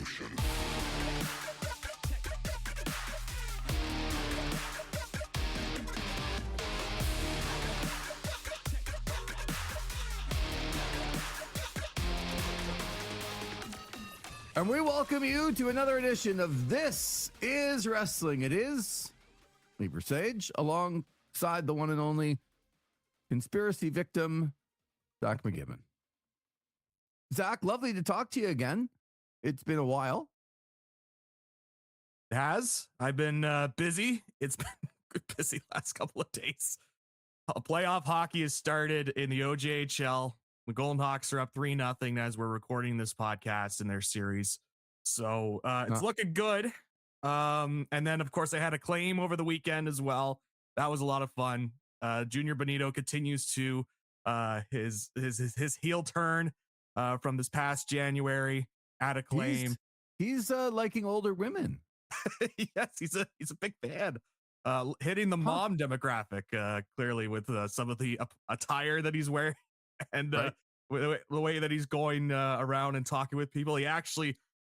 Revolution. And we welcome you to another edition of This Is Wrestling. It is Lee Versage alongside the one and only conspiracy victim, Zach McGibbon. Zach, lovely to talk to you again. It's been a while. It has. I've been busy. It's been busy last couple of days. Playoff hockey has started in the OJHL. The Golden Hawks are up 3-0 as we're recording this podcast in their series. So it's looking good. And then, of course, I had a claim over the weekend as well. That was a lot of fun. Junior Benito continues to his heel turn from this past January at a claim. He's liking older women. Yes, he's a big fan. Hitting the mom demographic clearly with some of the attire that he's wearing. And the way that he's going around and talking with people. He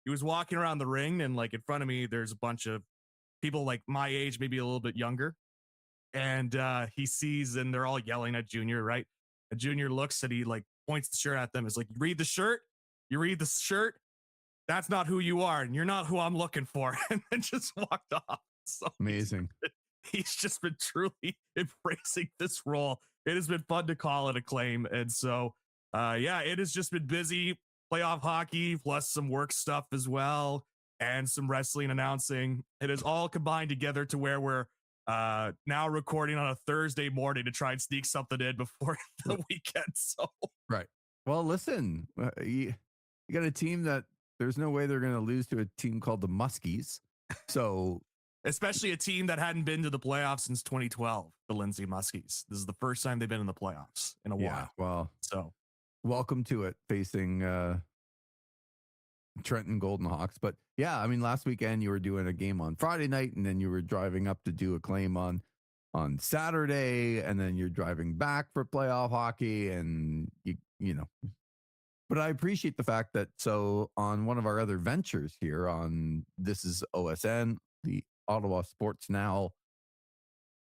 was walking around the ring, and like in front of me, there's a bunch of people like my age, maybe a little bit younger. And he sees, and they're all yelling at Junior, right? And Junior looks and he like points the shirt at them. Is like, you read the shirt? You read the shirt? That's not who you are, and you're not who I'm looking for. And then just walked off. So amazing. He's just been truly embracing this role. It has been fun to call it a claim. And so, it has just been busy. Playoff hockey, plus some work stuff as well, and some wrestling announcing. It is all combined together to where we're now recording on a Thursday morning to try and sneak something in before the weekend. So, right. Well, listen, you got a team that there's no way they're going to lose to a team called the Muskies. So, especially a team that hadn't been to the playoffs since 2012, the Lindsay Muskies. This is the first time they've been in the playoffs in a while. Well, so welcome to it, facing Trenton Golden Hawks. But yeah, I mean, last weekend you were doing a game on Friday night, and then you were driving up to do a claim on Saturday, and then you're driving back for playoff hockey, and you know. But I appreciate the fact that on one of our other ventures here on This Is OSN, the Ottawa Sports Now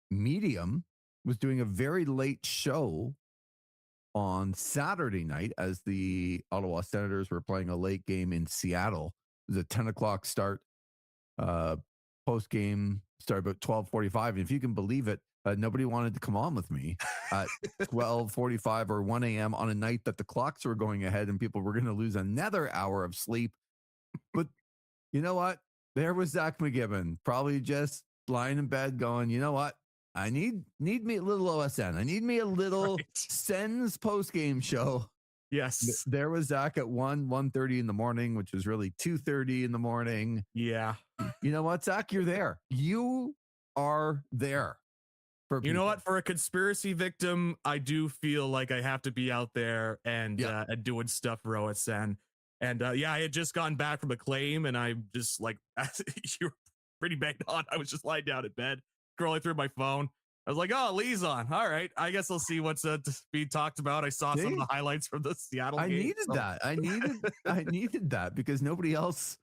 medium was doing a very late show on Saturday night as the Ottawa Senators were playing a late game in Seattle. It was a 10 o'clock start. Post game started about 12:45. And if you can believe it, nobody wanted to come on with me at 12:45 or 1 a.m. on a night that the clocks were going ahead and people were going to lose another hour of sleep. But you know what? There was Zach McGibbon, probably just lying in bed going, you know what? I need me a little OSN. I need me a little Sens post-game show. Yes. There was Zach at 1:30 in the morning, which was really 2:30 in the morning. Yeah. You know what, Zach? You're there. You are there. You know what? For a conspiracy victim, I do feel like I have to be out there and doing stuff for OSN. And I had just gotten back from a claim, and I'm just like, you were pretty banged on. I was just lying down in bed, scrolling through my phone. I was like, oh, Lee's on. All right. I guess I'll see what's being talked about. I saw some of the highlights from the Seattle game. I needed that because nobody else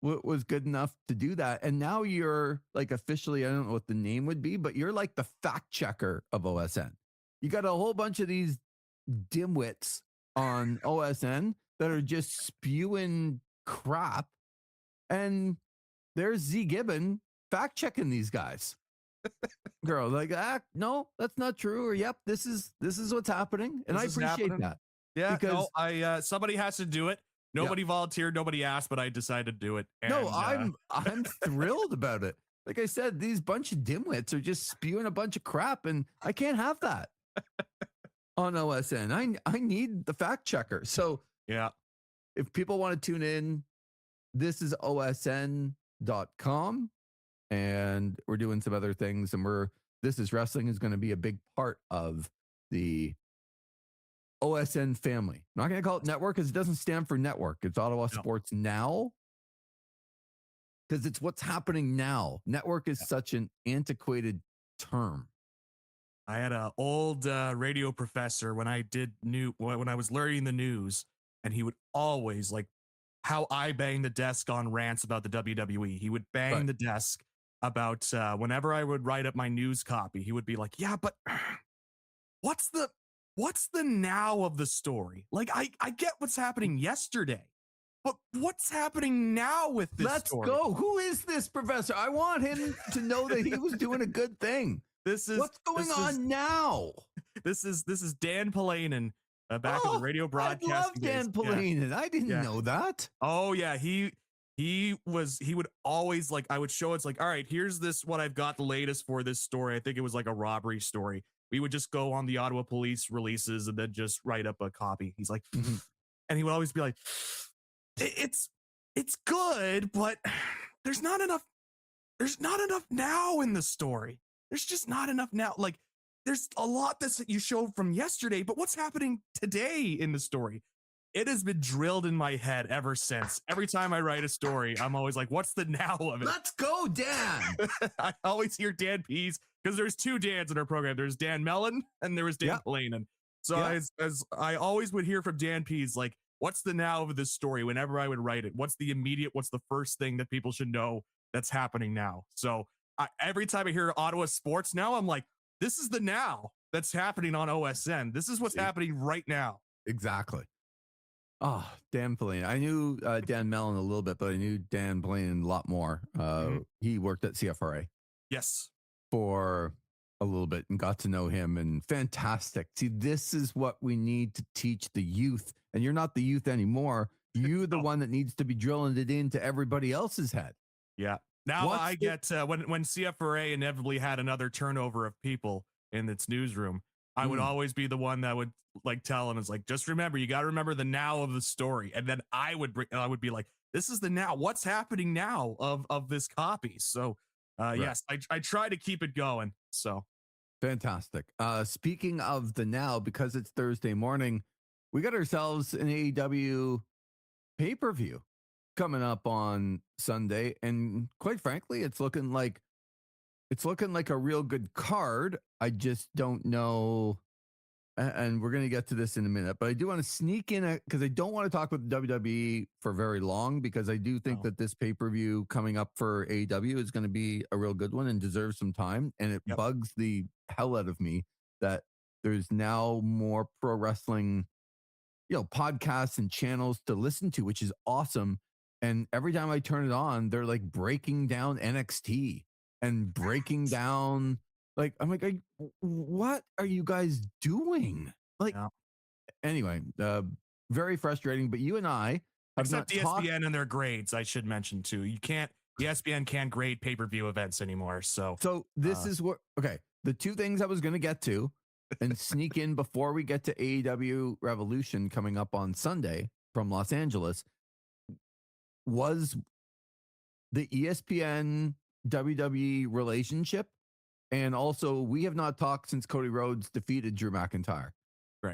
was good enough to do that. And now you're like officially, I don't know what the name would be, but you're like the fact checker of OSN. You got a whole bunch of these dimwits on OSN that are just spewing crap. And there's Z Gibbon fact checking these guys. Girl, like, no, that's not true. Or yep, this is what's happening. And I appreciate that. Yeah, because somebody has to do it. Nobody volunteered, nobody asked, but I decided to do it. And, no, I'm thrilled about it. Like I said, these bunch of dimwits are just spewing a bunch of crap, and I can't have that on OSN. I need the fact checker. So yeah, if people want to tune in, this is OSN.com, and we're doing some other things, and This Is Wrestling is going to be a big part of the OSN family. I'm not going to call it network because it doesn't stand for network. It's Ottawa Sports Now, because it's what's happening now. Network is such an antiquated term. I had an old radio professor when I was learning the news, and he would always like how I bang the desk on rants about the WWE. He would bang the desk about whenever I would write up my news copy. He would be like, "Yeah, but what's the now of the story? Like, I get what's happening yesterday, but what's happening now with this story? Let's go. Who is this professor? I want him to know that he was doing a good thing. What's going on now? This is Dan Polanen, back in the radio broadcasting I love Dan Polanen. Yeah. I didn't know that. Oh yeah, he would always, like, I would show, it's like, all right, here's what I've got the latest for this story. I think it was like a robbery story. We would just go on the Ottawa police releases and then just write up a copy. He's like, and he would always be like, it's good, but there's not enough now in the story. There's just not enough now. Like, there's a lot that you showed from yesterday, but what's happening today in the story? It has been drilled in my head ever since. Every time I write a story, I'm always like, what's the now of it? Let's go, Dan. I always hear Dan Pease, because there's two Dans in our program. There's Dan Mellon and there was Dan Polanen. So as I always would hear from Dan Pease, like, what's the now of this story whenever I would write it? What's the first thing that people should know that's happening now? So every time I hear Ottawa sports now, I'm like, this is the now that's happening on OSN. This is what's happening right now. Exactly. Oh, Dan Polanen. I knew Dan Mellon a little bit, but I knew Dan Polanen a lot more. He worked at CFRA. Yes. For a little bit and got to know him, and fantastic. See, this is what we need to teach the youth. And you're not the youth anymore. You're the one that needs to be drilling it into everybody else's head. Yeah. Now I get when CFRA inevitably had another turnover of people in its newsroom, I would always be the one that would, like, tell him, it's like, just remember, you got to remember the now of the story. And then I would be like, this is the now. What's happening now of this copy? So yes, I try to keep it going. So fantastic. Speaking of the now, because it's Thursday morning, we got ourselves an AEW pay-per-view coming up on Sunday, and quite frankly, it's looking like a real good card. I just don't know, and we're going to get to this in a minute, but I do want to sneak in because I don't want to talk with WWE for very long, because I do think that this pay-per-view coming up for AEW is going to be a real good one and deserves some time. And it bugs the hell out of me that there's now more pro wrestling, podcasts and channels to listen to, which is awesome. And every time I turn it on, they're like breaking down NXT and breaking down, like, I'm like, what are you guys doing? Like, anyway, very frustrating. But you and I have except ESPN and their grades, I should mention too. ESPN can't grade pay-per-view events anymore. So this is what, the two things I was going to get to and sneak in before we get to AEW Revolution coming up on Sunday from Los Angeles was the ESPN WWE relationship. And also, we have not talked since Cody Rhodes defeated Drew McIntyre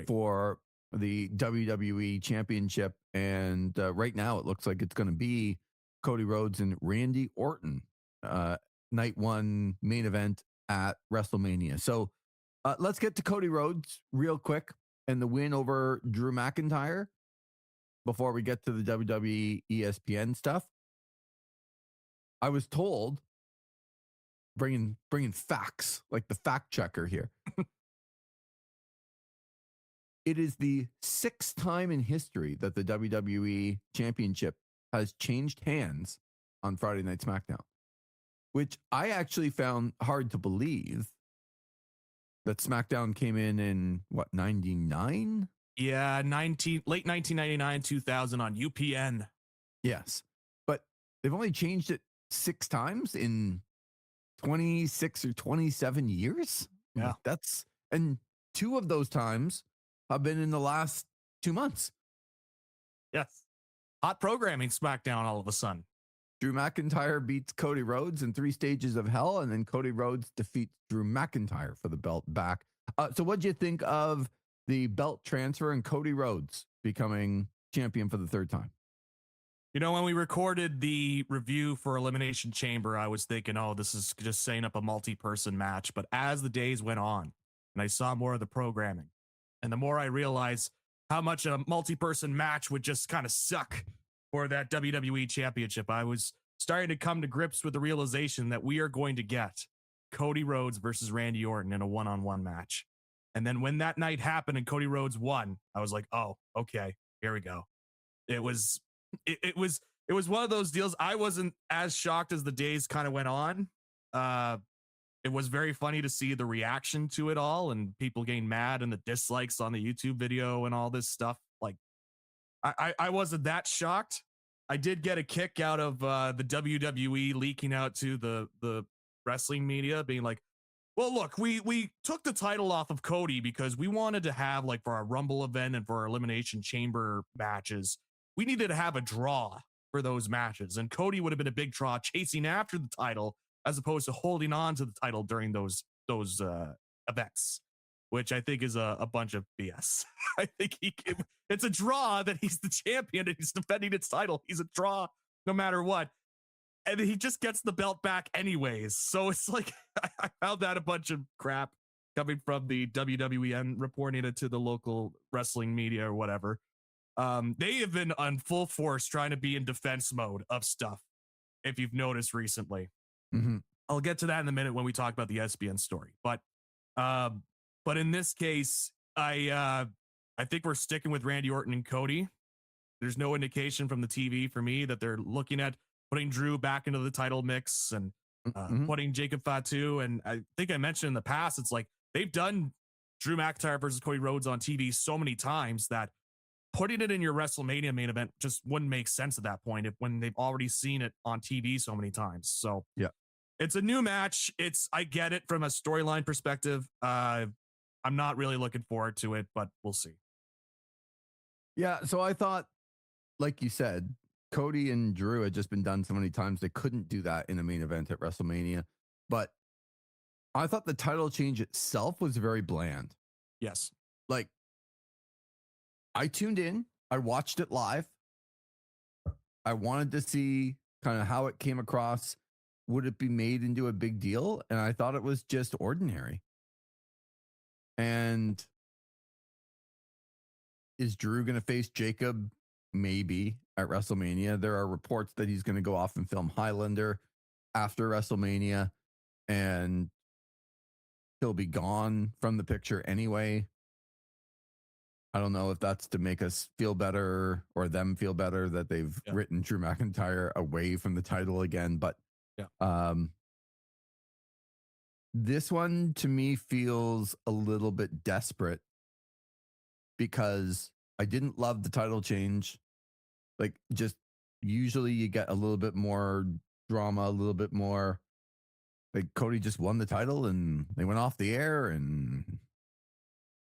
for the WWE Championship. And right now, it looks like it's going to be Cody Rhodes and Randy Orton, night one main event at WrestleMania. So let's get to Cody Rhodes real quick and the win over Drew McIntyre before we get to the WWE ESPN stuff. I was told, bringing facts, like the fact checker here. It is the 6th time in history that the WWE Championship has changed hands on Friday Night SmackDown, which I actually found hard to believe that SmackDown came in what, 99? Yeah, late 1999, 2000 on UPN. Yes, but they've only changed it 6 times in 26 or 27 years. Yeah, and 2 of those times have been in the last 2 months. Yes, hot programming SmackDown all of a sudden. Drew McIntyre beats Cody Rhodes in 3 stages of hell, and then Cody Rhodes defeats Drew McIntyre for the belt back. So what'd you think of the belt transfer and Cody Rhodes becoming champion for the 3rd time? You know, when we recorded the review for Elimination Chamber, I was thinking, oh, this is just setting up a multi-person match. But as the days went on and I saw more of the programming, and the more I realized how much a multi-person match would just kind of suck, for that WWE championship. I was starting to come to grips with the realization that we are going to get Cody Rhodes versus Randy Orton in a one-on-one match. And then when that night happened and Cody Rhodes won, I was like, oh, okay, here we go. It was one of those deals. I wasn't as shocked as the days kind of went on. It was very funny to see the reaction to it all and people getting mad and the dislikes on the YouTube video and all this stuff. Like, I wasn't that shocked. I did get a kick out of the WWE leaking out to the wrestling media being like, well, look, we took the title off of Cody because we wanted to have, like, for our Rumble event and for our Elimination Chamber matches, we needed to have a draw for those matches. And Cody would have been a big draw chasing after the title as opposed to holding on to the title during those events, which I think is a bunch of BS. I think it's a draw that he's the champion and he's defending its title. He's a draw no matter what. And he just gets the belt back anyways. So it's like, I found that a bunch of crap coming from the WWE and reporting it to the local wrestling media or whatever. They have been on full force trying to be in defense mode of stuff, if you've noticed recently. Mm-hmm. I'll get to that in a minute when we talk about the ESPN story. But in this case, I think we're sticking with Randy Orton and Cody. There's no indication from the TV for me that they're looking at putting Drew back into the title mix and putting Jacob Fatu. And I think I mentioned in the past, it's like they've done Drew McIntyre versus Cody Rhodes on TV so many times that putting it in your WrestleMania main event just wouldn't make sense at that point when they've already seen it on TV so many times. So yeah, it's a new match. I get it from a storyline perspective. I'm not really looking forward to it, but we'll see. Yeah. So I thought, like you said, Cody and Drew had just been done so many times they couldn't do that in the main event at WrestleMania. But I thought the title change itself was very bland. Yes. Like, I tuned in, I watched it live. I wanted to see kind of how it came across. Would it be made into a big deal? And I thought it was just ordinary. And is Drew going to face Jacob? Maybe at WrestleMania. There are reports that he's going to go off and film Highlander after WrestleMania, and he'll be gone from the picture anyway. I don't know if that's to make us feel better or them feel better that they've written Drew McIntyre away from the title again. But this one to me feels a little bit desperate because I didn't love the title change. Like, just usually you get a little bit more drama, a little bit more. Like, Cody just won the title and they went off the air and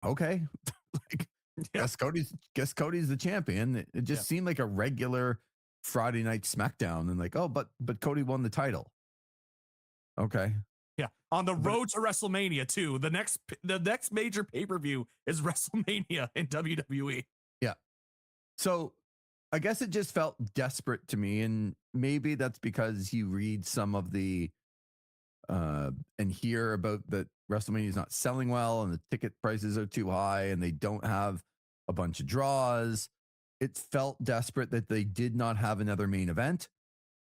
okay. Like, guess Cody's the champion. It just seemed like a regular Friday night SmackDown and like, oh, but Cody won the title. Okay. Yeah. On the road to WrestleMania too. The next major pay-per-view is WrestleMania in WWE. Yeah. So I guess it just felt desperate to me. And maybe that's because you read some of the and hear about that WrestleMania is not selling well and the ticket prices are too high and they don't have a bunch of draws. It felt desperate that they did not have another main event.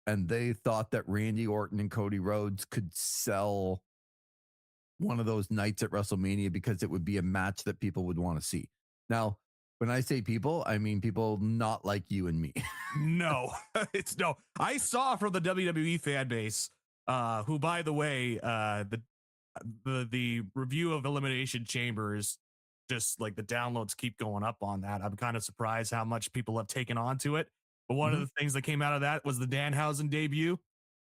And they thought that Randy Orton and Cody Rhodes could sell one of those nights at WrestleMania because it would be a match that people would want to see. Now, when I say people, I mean people not like you and me. No, it's no. I saw from the WWE fan base, who, by the way, the review of Elimination Chamber is just like the downloads keep going up on that. I'm kind of surprised how much people have taken on to it. But one of the things that came out of that was the Danhausen debut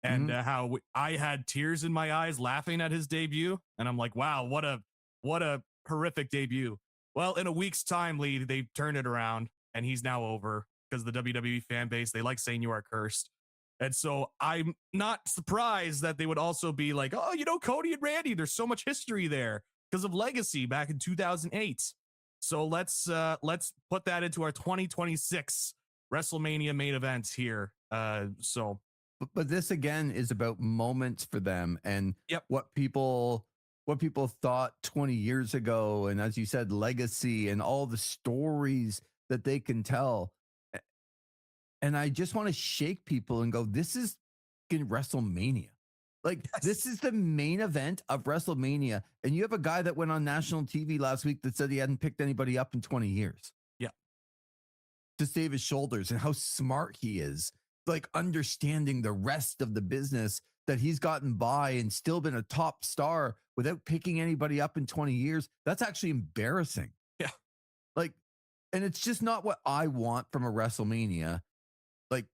and how I had tears in my eyes laughing at his debut. And I'm like, wow, what a horrific debut. Well, in a week's time, Lee, they turned it around and he's now over because the WWE fan base, they like saying you are cursed. And so I'm not surprised that they would also be like, oh, Cody and Randy, there's so much history there because of legacy back in 2008. So let's put that into our 2026 WrestleMania main event here. But this again is about moments for them and what people thought 20 years ago. And as you said, legacy and all the stories that they can tell. And I just want to shake people and go, this is in WrestleMania. Like, this is the main event of WrestleMania. And you have a guy that went on national TV last week that said he hadn't picked anybody up in 20 years. Yeah. To save his shoulders, and how smart he is, like understanding the rest of the business, that he's gotten by and still been a top star without picking anybody up in 20 years. That's actually embarrassing. Yeah. Like, and it's just not what I want from a WrestleMania. Like,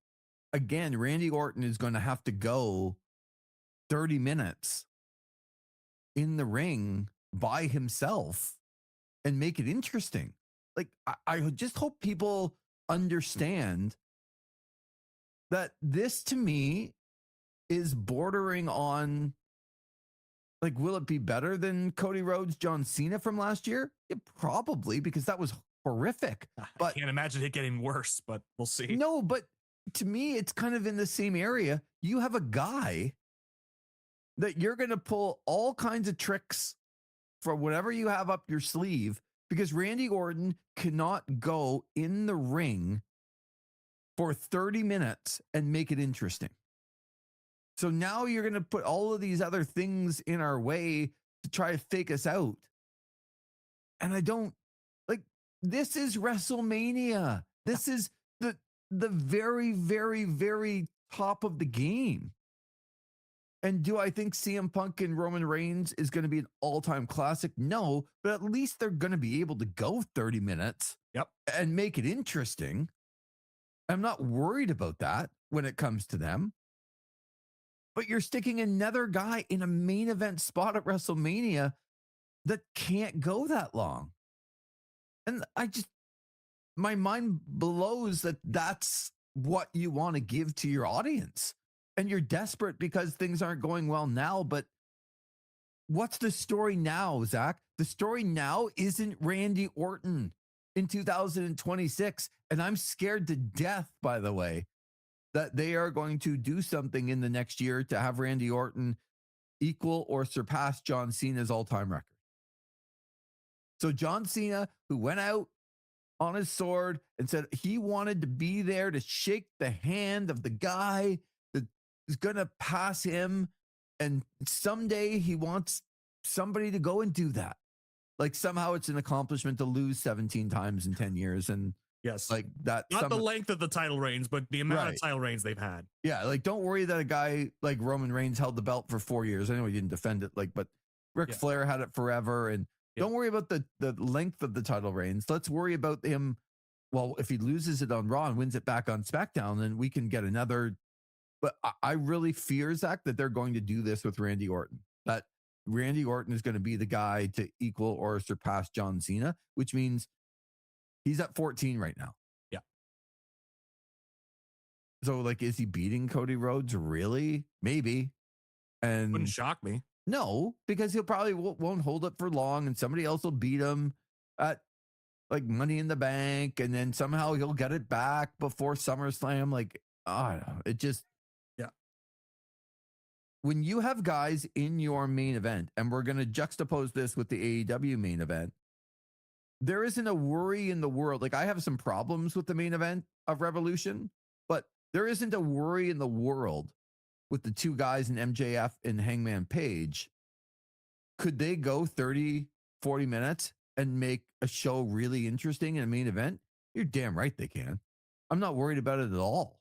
again, Randy Orton is going to have to go 30 minutes in the ring by himself and make it interesting. Like, I just hope people understand that this, to me, is bordering on, like, will it be better than Cody Rhodes, John Cena from last year? Yeah, probably, because that was horrific. But I can't imagine it getting worse, but we'll see. no, but to me, it's kind of in the same area. You have a guy that you're going to pull all kinds of tricks for whatever you have up your sleeve, because Randy Orton cannot go in the ring for 30 minutes and make it interesting. So now you're going to put all of these other things in our way to try to fake us out. And I don't like, this is WrestleMania. This is the very, very, very top of the game. And do I think CM Punk and Roman Reigns is going to be an all-time classic? No, but at least they're going to be able to go 30 minutes and make it interesting. I'm not worried about that when it comes to them. But you're sticking another guy in a main event spot at WrestleMania that can't go that long. And my mind blows that that's what you want to give to your audience. And you're desperate because things aren't going well now. But what's the story now, Zach? The story now isn't Randy Orton in 2026. And I'm scared to death, by the way, that they are going to do something in the next year to have Randy Orton equal or surpass John Cena's all-time record. So John Cena, who went out on his sword and said he wanted to be there to shake the hand of the guy that is going to pass him, and someday he wants somebody to go and do that. Like, somehow it's an accomplishment to lose 17 times in 10 years. And yes, like that. Not the length of the title reigns, but the amount Right. of title reigns they've had. Yeah, like, don't worry that a guy like Roman Reigns held the belt for 4 years. I know he didn't defend it, like, but Ric Flair had it forever. And don't worry about the length of the title reigns. Let's worry about him. Well, if he loses it on Raw and wins it back on SmackDown, then we can get another. But I really fear, Zach, that they're going to do this with Randy Orton. That Randy Orton is going to be the guy to equal or surpass John Cena, which means he's at 14 right now. Yeah. So, like, is he beating Cody Rhodes? Really? Maybe. And Wouldn't shock me. No, because he'll probably won't hold it for long, and somebody else will beat him at, like, Money in the Bank, and then somehow he'll get it back before SummerSlam. Like, I don't know. It just, when you have guys in your main event, and we're going to juxtapose this with the AEW main event, there isn't a worry in the world. Like, I have some problems with the main event of Revolution, but there isn't a worry in the world with the two guys in MJF and Hangman Page. Could they go 30, 40 minutes and make a show really interesting in a main event? You're damn right they can. I'm not worried about it at all.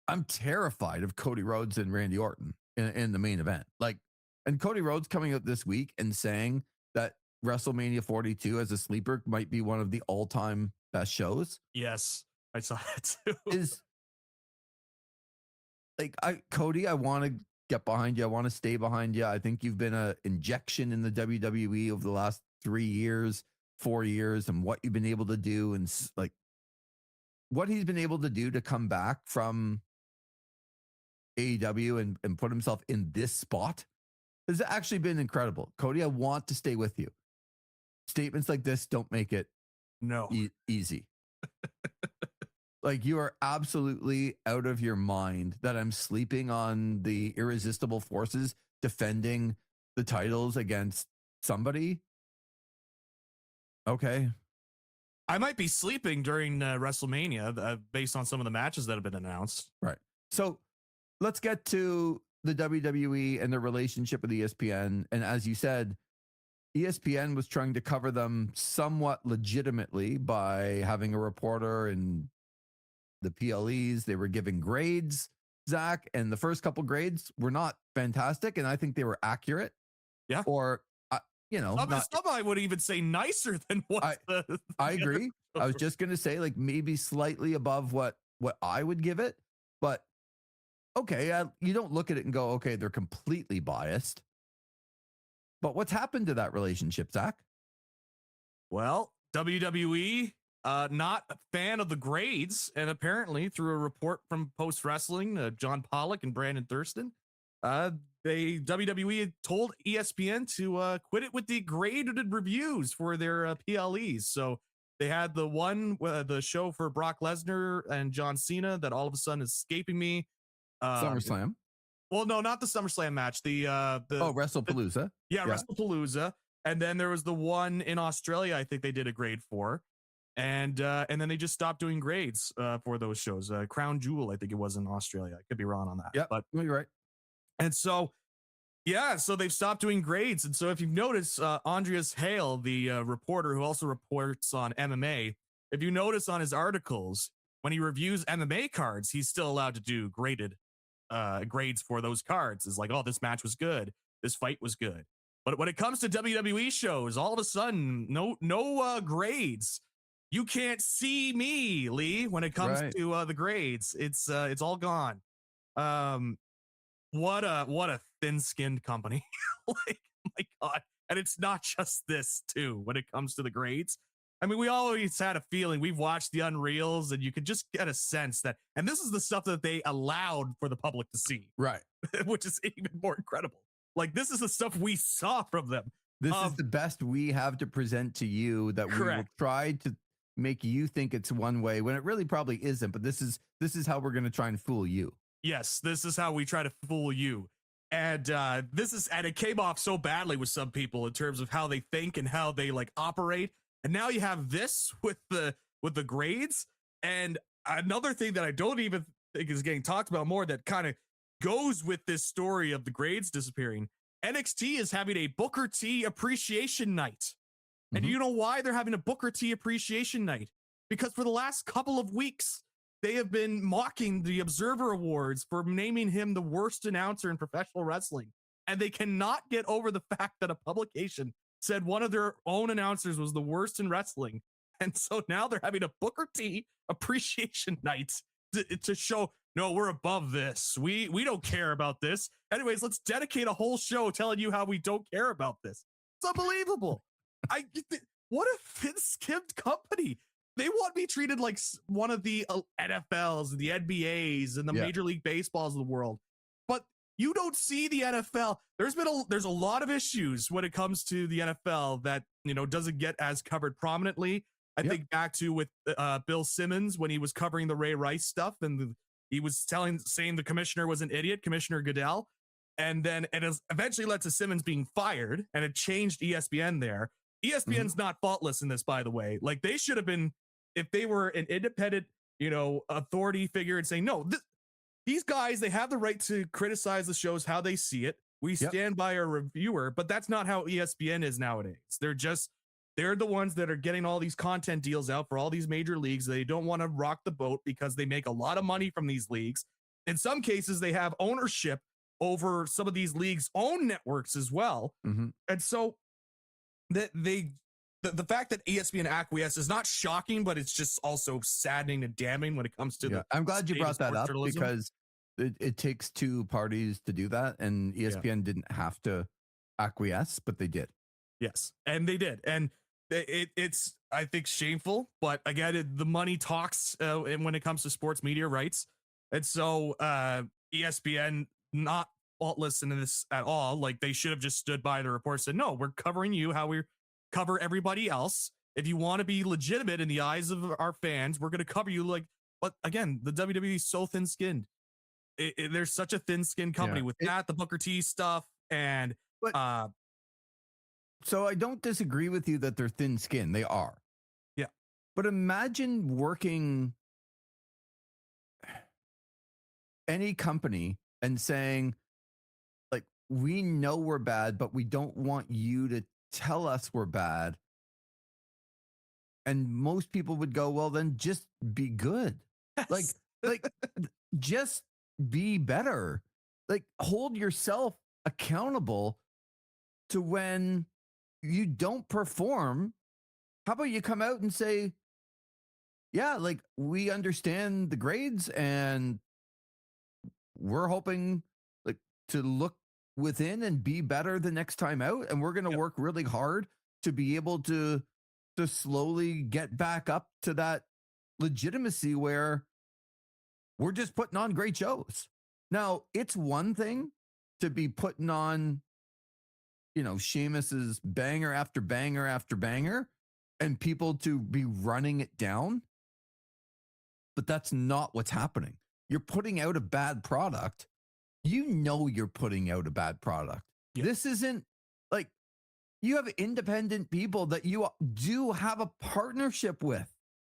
I'm terrified of Cody Rhodes and Randy Orton in the main event. Like, and Cody Rhodes coming out this week and saying that WrestleMania 42 as a sleeper might be one of the all-time best shows. Yes, I saw that too. Is like, Cody, I want to get behind you. I want to stay behind you. I think you've been an injection in the WWE over the last 3 years, 4 years, and what you've been able to do, and like what he's been able to do to come back from AEW and put himself in this spot has actually been incredible. Cody, I want to stay with you. Statements like this don't make it easy. Like, you are absolutely out of your mind that I'm sleeping on the irresistible forces defending the titles against somebody. Okay. I might be sleeping during WrestleMania based on some of the matches that have been announced. Right. So let's get to the WWE and their relationship with ESPN. And as you said, ESPN was trying to cover them somewhat legitimately by having a reporter in the PLEs. They were giving grades, Zach, and the first couple grades were not fantastic. And I think they were accurate. Yeah. Or, some I would even say nicer than what I agree. I was just going to say, like, maybe slightly above what I would give it. But okay, you don't look at it and go, okay, they're completely biased. But what's happened to that relationship, Zach? Well, WWE, not a fan of the grades, and apparently through a report from Post Wrestling, John Pollock and Brandon Thurston, WWE had told ESPN to quit it with the graded reviews for their PLEs. So they had the show for Brock Lesnar and John Cena that all of a sudden is escaping me. SummerSlam. Well, no, not the SummerSlam match. The WrestlePalooza. Yeah, WrestlePalooza. And then there was the one in Australia, I think they did a grade for. And then they just stopped doing grades for those shows. Crown Jewel, I think it was in Australia. I could be wrong on that. Yeah, but you're right. And so, so they've stopped doing grades. And so if you've noticed, Andreas Hale, the reporter who also reports on MMA, if you notice on his articles, when he reviews MMA cards, he's still allowed to do graded grades for those cards. It's like, oh, this match was good. This fight was good. But when it comes to WWE shows, all of a sudden, no grades. You can't see me, Lee, when it comes to the grades. It's all gone. What a thin-skinned company. Like, my God. And it's not just this, too, when it comes to the grades. I mean, we always had a feeling. We've watched the Unreals, and you could just get a sense that, and this is the stuff that they allowed for the public to see. Right. Which is even more incredible. Like, this is the stuff we saw from them. This is the best we have to present to you that we will try to make you think it's one way when it really probably isn't. But this is how we're going to try and fool you. Yes, this is how we try to fool you. And it came off so badly with some people in terms of how they think and how they like operate. And now you have this with the grades. And another thing that I don't even think is getting talked about more that kind of goes with this story of the grades disappearing. NXT is having a Booker T appreciation night. And you know why they're having a Booker T appreciation night? Because for the last couple of weeks, they have been mocking the Observer Awards for naming him the worst announcer in professional wrestling. And they cannot get over the fact that a publication said one of their own announcers was the worst in wrestling. And so now they're having a Booker T appreciation night to show, no, we're above this. We don't care about this. Anyways, let's dedicate a whole show telling you how we don't care about this. It's unbelievable. What a thin-skinned company. They want me treated like one of the NFLs, the NBAs, and the Major League Baseballs of the world. But you don't see the NFL. There's a lot of issues when it comes to the NFL that, doesn't get as covered prominently. I think back to with Bill Simmons when he was covering the Ray Rice stuff, and he was saying the commissioner was an idiot, Commissioner Goodell. And then it eventually led to Simmons being fired, and it changed ESPN there. ESPN's not faultless in this, by the way. Like, they should have been, if they were an independent, authority figure and saying, no, these guys, they have the right to criticize the shows how they see it. We stand by our reviewer, but that's not how ESPN is nowadays. They're the ones that are getting all these content deals out for all these major leagues. They don't want to rock the boat because they make a lot of money from these leagues. In some cases, they have ownership over some of these leagues' own networks as well. And so the fact that ESPN acquiesce is not shocking, but it's just also saddening and damning when it comes to I'm glad you brought that up because it takes two parties to do that, and ESPN didn't have to acquiesce, but they did. Yes, and they did, and it's I think shameful, but again, the money talks when it comes to sports media rights, and so ESPN not faultless in this at all. Like, they should have just stood by the report, said, no, we're covering you how we cover everybody else. If you want to be legitimate in the eyes of our fans, we're going to cover you like. But again, the WWE is so thin-skinned. There's such a thin-skinned company with the Booker T stuff, and so I don't disagree with you that they're thin-skinned. They are. Yeah. But imagine working any company and saying, like, we know we're bad, but we don't want you to tell us we're bad. And most people would go, well, then just be good. Like, like just be better. Like, hold yourself accountable to when you don't perform. How about you come out and say, yeah, like, we understand the grades and we're hoping, like, to look within and be better the next time out, and we're going to work really hard to be able to slowly get back up to that legitimacy where we're just putting on great shows. Now, it's one thing to be putting on, you know, Sheamus's banger after banger after banger and people to be running it down, but that's not what's happening. You're putting out a bad product. You know you're putting out a bad product. Yeah. This isn't like, you have independent people that you do have a partnership with,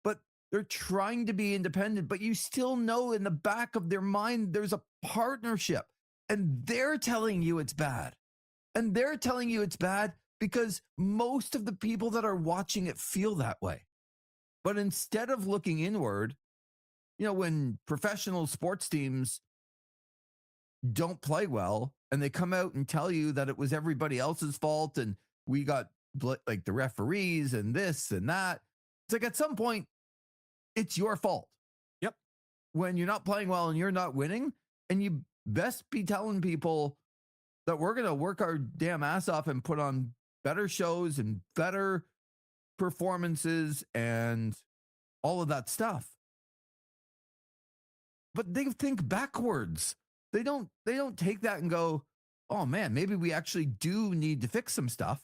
but they're trying to be independent, but you still know in the back of their mind there's a partnership, and they're telling you it's bad. And they're telling you it's bad because most of the people that are watching it feel that way. But instead of looking inward, you know, when professional sports teams don't play well and they come out and tell you that it was everybody else's fault and we got like the referees and this and that, it's like at some point it's your fault. Yep. When you're not playing well and you're not winning, and you best be telling people that we're going to work our damn ass off and put on better shows and better performances and all of that stuff. But they think backwards. They don't take that and go, oh man, maybe we actually do need to fix some stuff.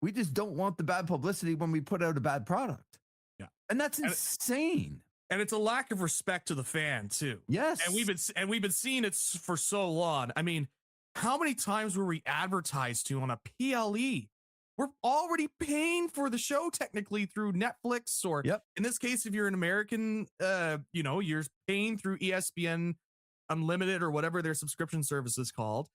We just don't want the bad publicity when we put out a bad product. Yeah. And that's insane. And it's a lack of respect to the fan too. Yes. And we've been seeing it for so long. I mean, how many times were we advertised to on a PLE? We're already paying for the show technically through Netflix, or in this case, if you're an American, you're paying through ESPN Unlimited or whatever their subscription service is called.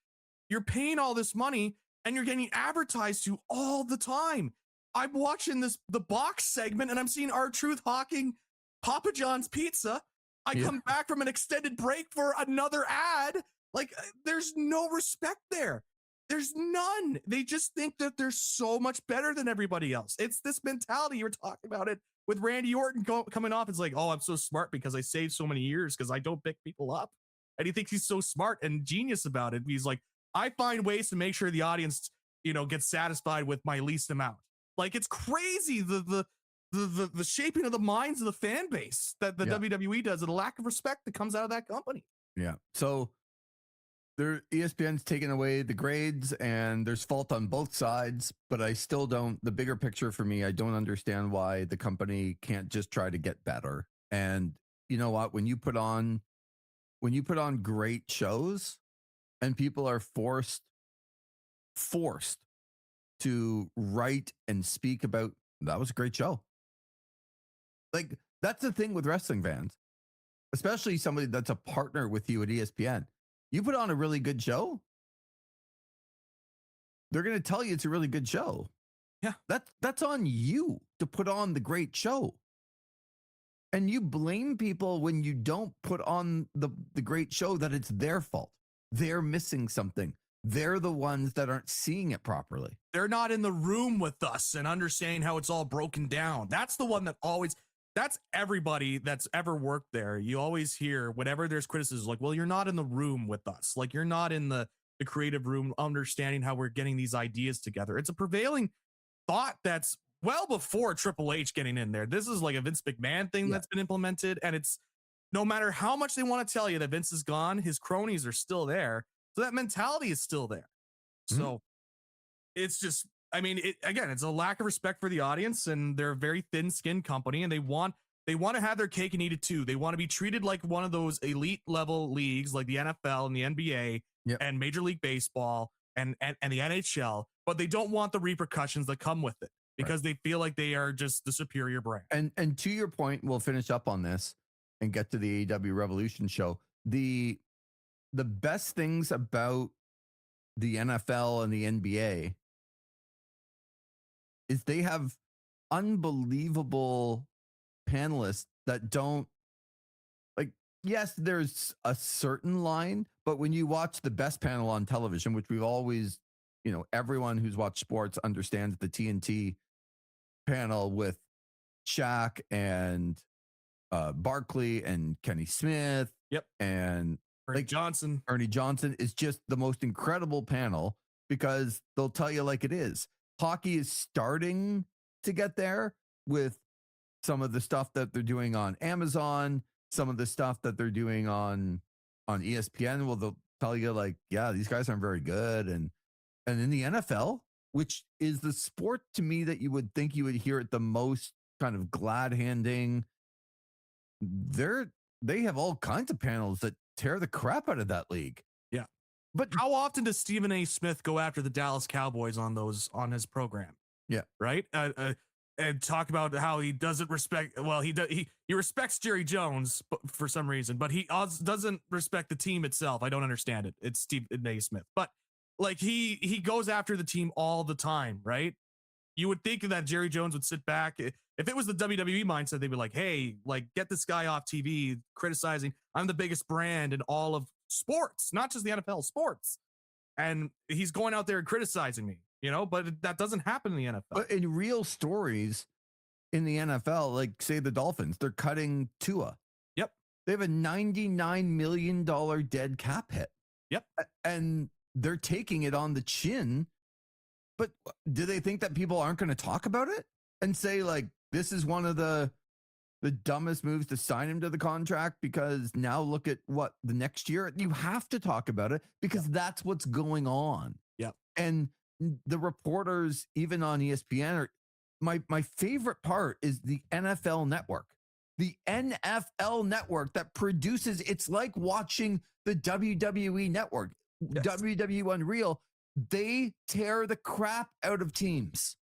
You're paying all this money and you're getting advertised to all the time. I'm watching the box segment and I'm seeing R-Truth hawking Papa John's pizza. I come back from an extended break for another ad. Like, there's no respect there. There's none. They just think that they're so much better than everybody else. It's this mentality. You were talking about it with Randy Orton coming off. It's like, oh, I'm so smart because I saved so many years because I don't pick people up. And he thinks he's so smart and genius about it. He's like, I find ways to make sure the audience, gets satisfied with my least amount. Like, it's crazy. The shaping of the minds of the fan base that the WWE does, and the lack of respect that comes out of that company. Yeah. So ESPN's taking away the grades and there's fault on both sides, but I still don't, the bigger picture for me, I don't understand why the company can't just try to get better. And you know what, when you put on great shows and people are forced to write and speak about, that was a great show. Like, that's the thing with wrestling fans, especially somebody that's a partner with you at ESPN. You put on a really good show, they're going to tell you it's a really good show. Yeah. That's on you to put on the great show. And you blame people when you don't put on the great show that it's their fault. They're missing something. They're the ones that aren't seeing it properly. They're not in the room with us and understanding how it's all broken down. That's the one that always... That's everybody that's ever worked there. You always hear whenever there's criticism, like, well, you're not in the room with us. Like, you're not in the creative room understanding how we're getting these ideas together. It's a prevailing thought that's well before Triple H getting in there. This is like a Vince McMahon thing that's been implemented. And it's no matter how much they want to tell you that Vince is gone, his cronies are still there. So that mentality is still there. So it's just... I mean, it's a lack of respect for the audience, and they're a very thin-skinned company, and they want to have their cake and eat it too. They want to be treated like one of those elite level leagues, like the NFL and the NBA and Major League Baseball and the NHL, but they don't want the repercussions that come with it, because they feel like they are just the superior brand. And to your point, we'll finish up on this and get to the AEW Revolution show. The best things about the NFL and the NBA is they have unbelievable panelists that don't, like, yes, there's a certain line, but when you watch the best panel on television, which we've always, everyone who's watched sports understands the TNT panel with Shaq and Barkley and Kenny Smith. Yep. And Ernie Johnson. Ernie Johnson is just the most incredible panel because they'll tell you like it is. Hockey is starting to get there with some of the stuff that they're doing on Amazon, some of the stuff that they're doing on ESPN. Well, they'll tell you like, yeah, these guys aren't very good. And in the NFL, which is the sport to me that you would think you would hear it the most kind of glad handing, they have all kinds of panels that tear the crap out of that league. Yeah. But how often does Stephen A. Smith go after the Dallas Cowboys on his program? Yeah. Right. And talk about how he doesn't respect. Well, he respects Jerry Jones for some reason, but he doesn't respect the team itself. I don't understand it. It's Stephen A. Smith, but like he goes after the team all the time, right? You would think that Jerry Jones would sit back. If it was the WWE mindset, they'd be like, hey, like, get this guy off TV criticizing. I'm the biggest brand in all of sports, not just the NFL, sports. And he's going out there and criticizing me, but that doesn't happen in the NFL. But in real stories in the NFL, like say the Dolphins, they're cutting Tua. Yep. They have a $99 million dead cap hit. Yep. And they're taking it on the chin. But do they think that people aren't going to talk about it and say, like, this is one of the dumbest moves to sign him to the contract because now look at what the next year? You have to talk about it because that's what's going on. Yeah. And the reporters, even on ESPN, are my favorite part is the NFL network. The NFL network that produces, it's like watching the WWE network, yes. WWE Unreal. They tear the crap out of teams.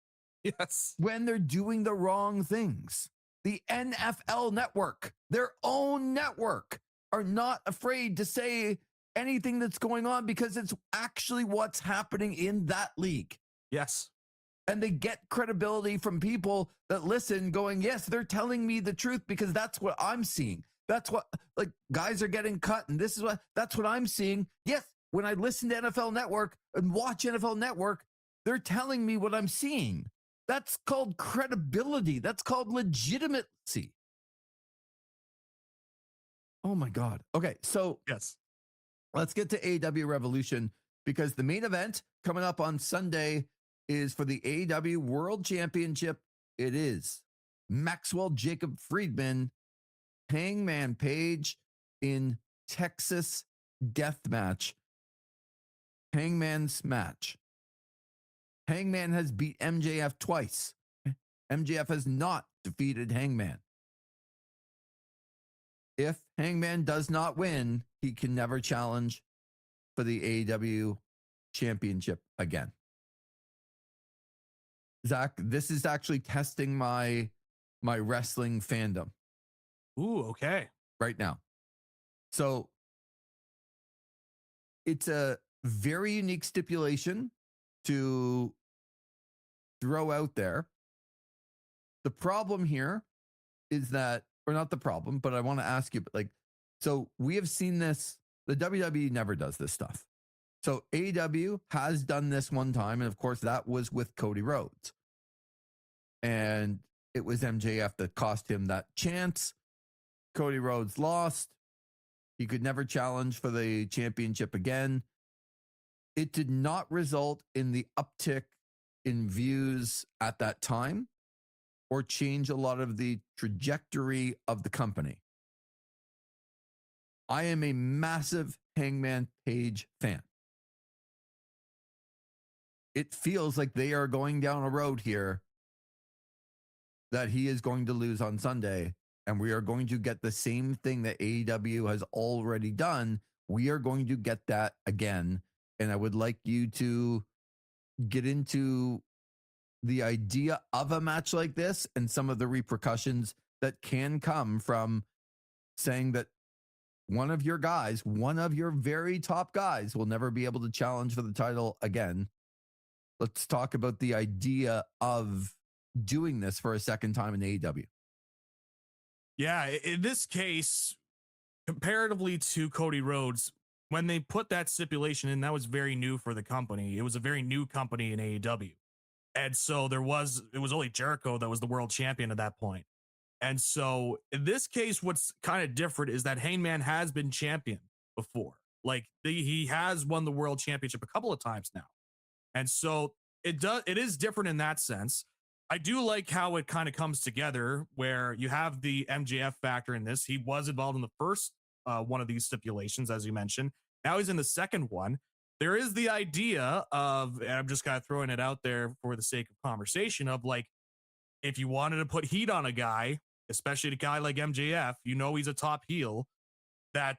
Yes. When they're doing the wrong things. The NFL network, their own network, are not afraid to say anything that's going on because it's actually what's happening in that league. Yes. And they get credibility from people that listen going, yes, they're telling me the truth because that's what I'm seeing. That's what, like, guys are getting cut and that's what I'm seeing. Yes. When I listen to NFL Network and watch NFL Network, they're telling me what I'm seeing. That's called credibility. That's called legitimacy. Oh my God. Okay, so yes, let's get to AEW Revolution because the main event coming up on Sunday is for the AEW World Championship. It is Maxwell Jacob Friedman, Hangman Page in Texas Death Match. Hangman's match. Hangman has beat MJF twice. MJF has not defeated Hangman. If Hangman does not win, he can never challenge for the AEW championship again. Zach, this is actually testing my wrestling fandom. Ooh, okay. Right now. So it's a very unique stipulation to throw out there. The problem here is that, or not the problem, but I want to ask you, but like, so we have seen this, the WWE never does this stuff. So AEW has done this one time. And of course that was with Cody Rhodes. And it was MJF that cost him that chance. Cody Rhodes lost. He could never challenge for the championship again. It did not result in the uptick in views at that time or change a lot of the trajectory of the company. I am a massive Hangman Page fan. It feels like they are going down a road here that he is going to lose on Sunday, and we are going to get the same thing that AEW has already done. We are going to get that again. And I would like you to get into the idea of a match like this and some of the repercussions that can come from saying that one of your guys, one of your very top guys, will never be able to challenge for the title again. Let's talk about the idea of doing this for a second time in AEW. Yeah, in this case, comparatively to Cody Rhodes, when they put that stipulation in, that was very new for the company. It was a very new company in AEW. And so it was only Jericho that was the world champion at that point. And so in this case, what's kind of different is that Hangman has been champion before. Like he has won the world championship a couple of times now. And so it is different in that sense. I do like how it kind of comes together where you have the MJF factor in this. He was involved in the first one of these stipulations, as you mentioned. Now he's in the second one. There is the idea of, and I'm just kind of throwing it out there for the sake of conversation, of like, if you wanted to put heat on a guy, especially a guy like MJF, he's a top heel, that,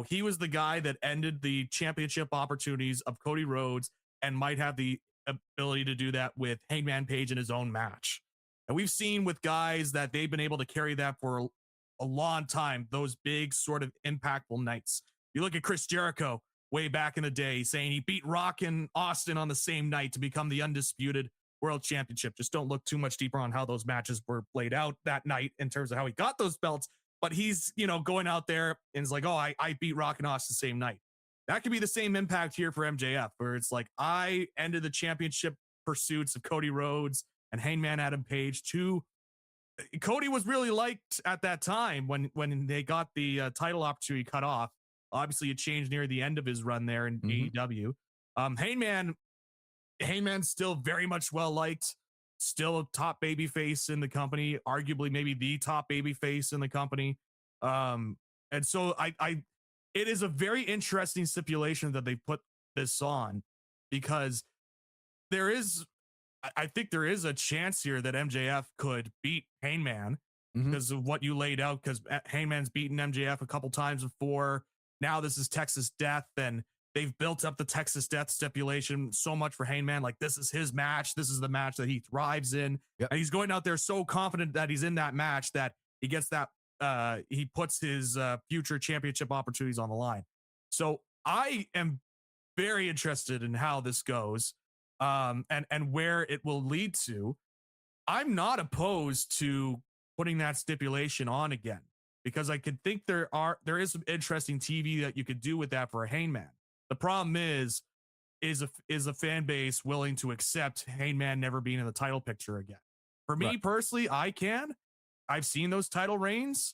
he was the guy that ended the championship opportunities of Cody Rhodes and might have the ability to do that with Hangman Page in his own match. And we've seen with guys that they've been able to carry that for a long time, those big sort of impactful nights. You look at Chris Jericho way back in the day saying he beat Rock and Austin on the same night to become the undisputed world championship. Just don't look too much deeper on how those matches were played out that night in terms of how he got those belts. But he's, going out there and is like, oh, I beat Rock and Austin the same night. That could be the same impact here for MJF, where it's like, I ended the championship pursuits of Cody Rhodes and Hangman Adam Page too. Cody was really liked at that time when they got the title opportunity cut off. Obviously, it changed near the end of his run there in AEW. Hangman's still very much well liked, still a top baby face in the company, arguably maybe the top baby face in the company. And so it is a very interesting stipulation that they put this on, because I think there is a chance here that MJF could beat Hangman because of what you laid out, because Hangman's beaten MJF a couple times before. Now this is Texas Death, and they've built up the Texas Death stipulation so much for Hangman. Like, this is his match. This is the match that he thrives in. Yep. And he's going out there so confident that he's in that match that he gets that, he puts his future championship opportunities on the line. So I am very interested in how this goes, and where it will lead to. I'm not opposed to putting that stipulation on again, because I could think there is some interesting TV that you could do with that for a Hangman. The problem is a fan base willing to accept Hangman never being in the title picture again? For me personally, I've seen those title reigns,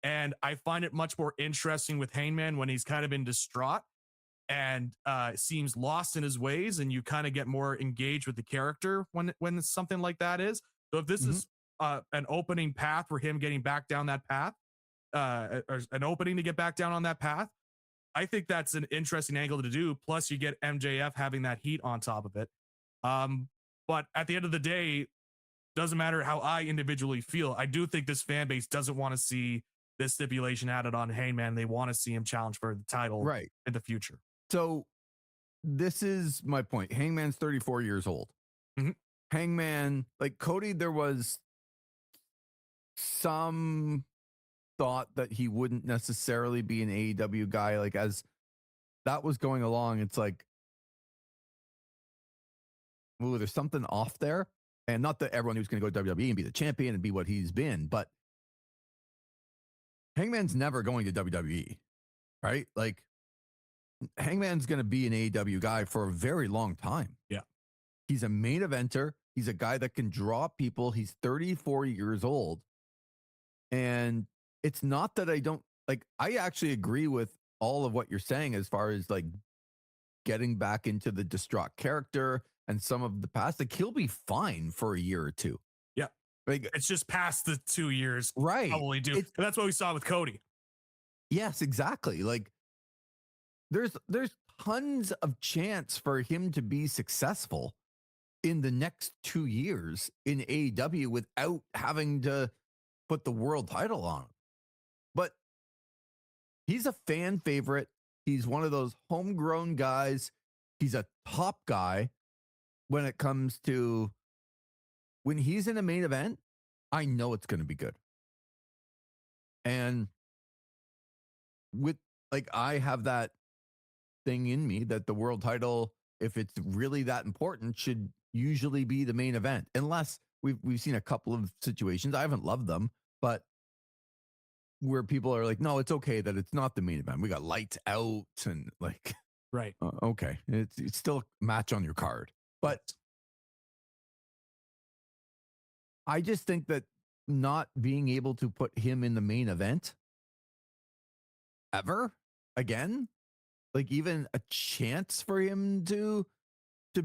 and I find it much more interesting with Hangman when he's kind of been distraught and seems lost in his ways, and you kind of get more engaged with the character when something like that is. So if this is an opening path for him getting back down that path, or an opening to get back down on that path, I think that's an interesting angle to do. Plus, you get MJF having that heat on top of it. But at the end of the day, doesn't matter how I individually feel. I do think this fan base doesn't want to see this stipulation added on Hangman. They want to see him challenge for the title in the future. So this is my point. Hangman's 34 years old. Hangman, like Cody, there was some thought that he wouldn't necessarily be an AEW guy. Like, as that was going along, it's like, ooh, there's something off there. And not that everyone who's going to go to WWE and be the champion and be what he's been, but Hangman's never going to WWE, right? Like, Hangman's going to be an AEW guy for a very long time. Yeah. He's a main eventer. He's a guy that can draw people. He's 34 years old. And it's not that I don't like, I actually agree with all of what you're saying as far as like getting back into the distraught character and some of the past. Like, he'll be fine for a year or two. Yeah. Like, it's just past the 2 years. Right. Probably do. And that's what we saw with Cody. Yes, exactly. Like, there's tons of chance for him to be successful in the next 2 years in AEW without having to put the world title on him. But he's a fan favorite. He's one of those homegrown guys. He's a top guy when it comes to when he's in a main event, I know it's going to be good. And with like, I have that thing in me that the world title, if it's really that important, should usually be the main event, unless we've seen a couple of situations. I haven't loved them, but where people are like, no, it's okay that it's not the main event. We got lights out and like, Right. okay, it's still a match on your card, but I just think that not being able to put him in the main event ever again, like even a chance for him to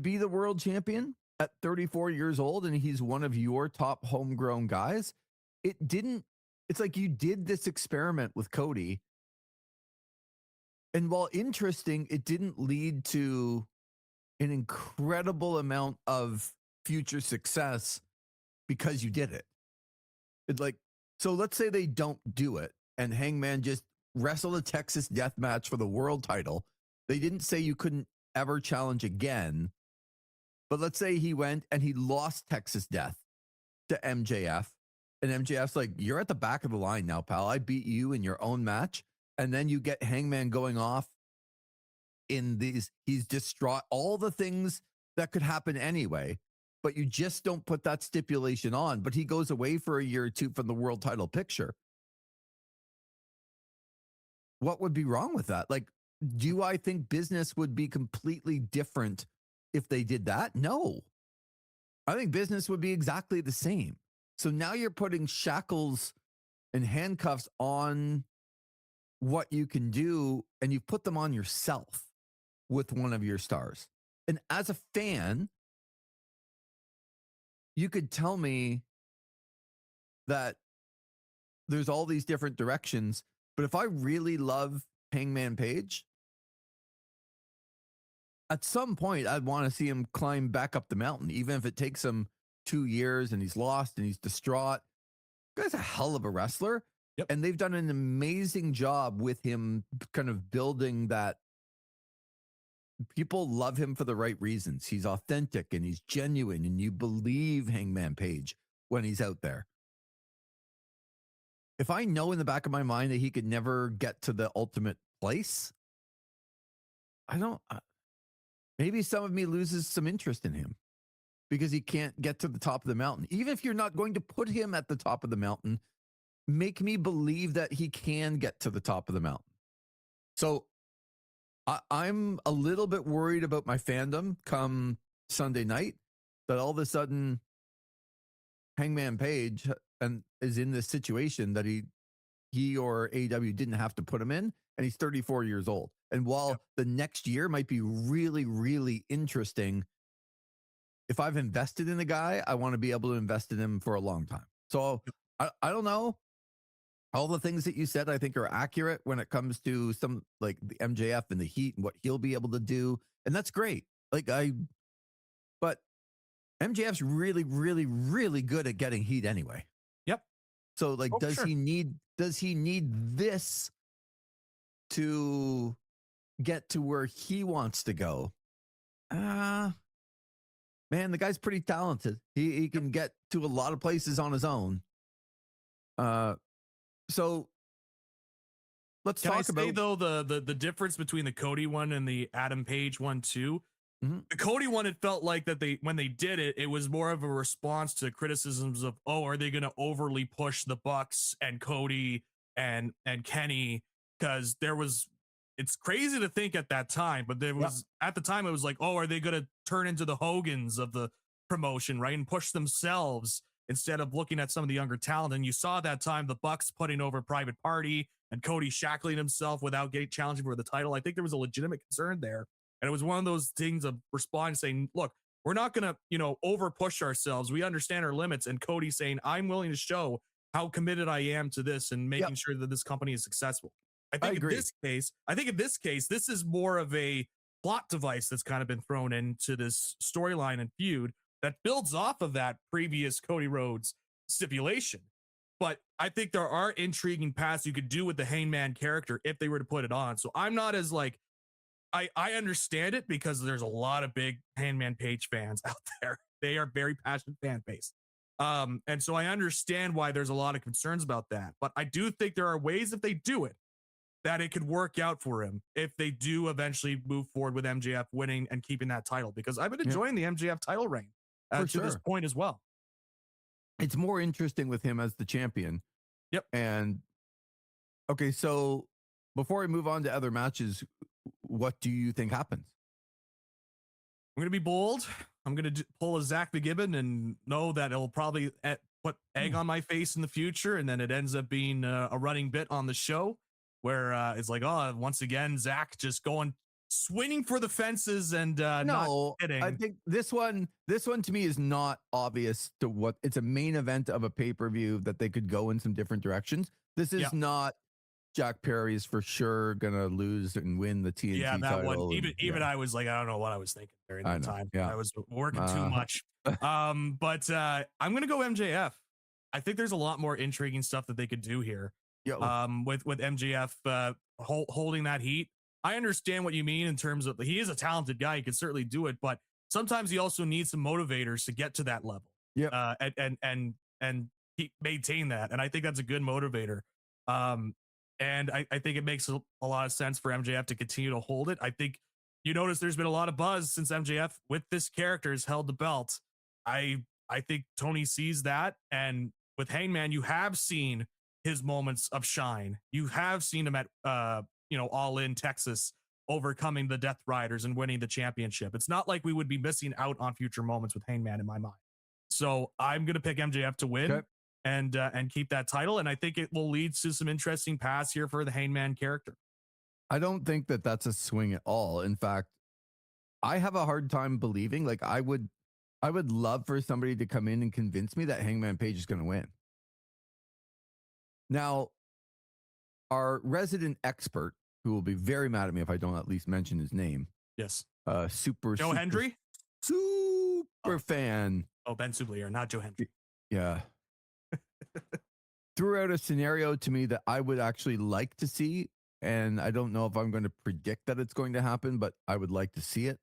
be the world champion at 34 years old, and he's one of your top homegrown guys. It's like you did this experiment with Cody, and while interesting, it didn't lead to an incredible amount of future success because you did it. It's like, so let's say they don't do it and Hangman just wrestled a Texas death match for the world title. They didn't say you couldn't ever challenge again, but let's say he went and he lost Texas death to MJF, and MJF's like, you're at the back of the line now, pal. I beat you in your own match. And then you get Hangman going off in these, he's distraught, all the things that could happen anyway, but you just don't put that stipulation on. But he goes away for a year or two from the world title picture. What would be wrong with that? Like, do I think business would be completely different if they did that? No. I think business would be exactly the same. So now you're putting shackles and handcuffs on what you can do, and you've put them on yourself with one of your stars. And as a fan, you could tell me that there's all these different directions, but if I really love Hangman Page, at some point I'd want to see him climb back up the mountain, even if it takes him 2 years and he's lost and he's distraught. The guy's a hell of a wrestler. Yep. And they've done an amazing job with him kind of building that. People love him for the right reasons. He's authentic and he's genuine, and you believe Hangman Page when he's out there. If I know in the back of my mind that he could never get to the ultimate place, maybe some of me loses some interest in him because he can't get to the top of the mountain. Even if you're not going to put him at the top of the mountain, make me believe that he can get to the top of the mountain. So I'm a little bit worried about my fandom come Sunday night, that all of a sudden Hangman Page is in this situation that he or AEW didn't have to put him in, and he's 34 years old. And while the next year might be really, really interesting, if I've invested in a guy, I want to be able to invest in him for a long time. So I don't know. All the things that you said, I think, are accurate when it comes to some like the MJF and the Heat and what he'll be able to do. And that's great. But MJF's really, really, really good at getting heat anyway. Yep. So like, does he need this to get to where he wants to go? Man, the guy's pretty talented. He can get to a lot of places on his own. So let's talk about, though, the difference between the Cody one and the Adam Page one too. Mm-hmm. The Cody one, it felt like that when they did it, it was more of a response to criticisms of, oh, are they going to overly push the Bucks and Cody and Kenny? Because it's crazy to think at that time, but there was at the time it was like, oh, are they going to turn into the Hogans of the promotion, right, and push themselves instead of looking at some of the younger talent? And you saw that time the Bucks putting over Private Party and Cody shackling himself without challenging for the title. I think there was a legitimate concern there. And it was one of those things of responding, saying, look, we're not going to, over push ourselves. We understand our limits. And Cody saying, I'm willing to show how committed I am to this and making sure that this company is successful. I think in this case, this is more of a plot device that's kind of been thrown into this storyline and feud that builds off of that previous Cody Rhodes stipulation. But I think there are intriguing paths you could do with the Hangman character if they were to put it on. So I'm not as like, I understand it because there's a lot of big Hangman Page fans out there. They are very passionate fan base. And so I understand why there's a lot of concerns about that. But I do think there are ways, if they do it, that it could work out for him if they do eventually move forward with MJF winning and keeping that title, because I've been enjoying the MJF title reign to this point as well. It's more interesting with him as the champion. Yep. And okay, so before we move on to other matches, what do you think happens? I'm going to be bold. I'm going to pull a Zach McGibbon and know that it'll probably put egg on my face in the future. And then it ends up being a running bit on the show where it's like, oh, once again, Zach just swinging for the fences and not hitting. I think this one to me is not obvious to what it's a main event of a pay-per-view that they could go in some different directions. This is not Jack Perry is for sure gonna lose and win the TNT title. One. Even I was like, I don't know what I was thinking during that time. Yeah. I was working too much. But I'm gonna go MJF. I think there's a lot more intriguing stuff that they could do here. With MJF holding that heat. I understand what you mean in terms of he is a talented guy. He can certainly do it, but sometimes he also needs some motivators to get to that level. Yeah. And maintain that. And I think that's a good motivator. And I think it makes a lot of sense for MJF to continue to hold it. I think you notice there's been a lot of buzz since MJF with this character has held the belt. I think Tony sees that. And with Hangman, you have seen his moments of shine. You have seen him at, All In Texas, overcoming the Death Riders and winning the championship. It's not like we would be missing out on future moments with Hangman in my mind. So I'm going to pick MJF to win and keep that title. And I think it will lead to some interesting paths here for the Hangman character. I don't think that that's a swing at all. In fact, I have a hard time believing, like I would love for somebody to come in and convince me that Hangman Page is going to win. Now, our resident expert, who will be very mad at me if I don't at least mention his name. Yes. Joe Hendry? Super fan. Oh, Ben Sublier, not Joe Hendry. Yeah. Threw out a scenario to me that I would actually like to see. And I don't know if I'm going to predict that it's going to happen, but I would like to see it.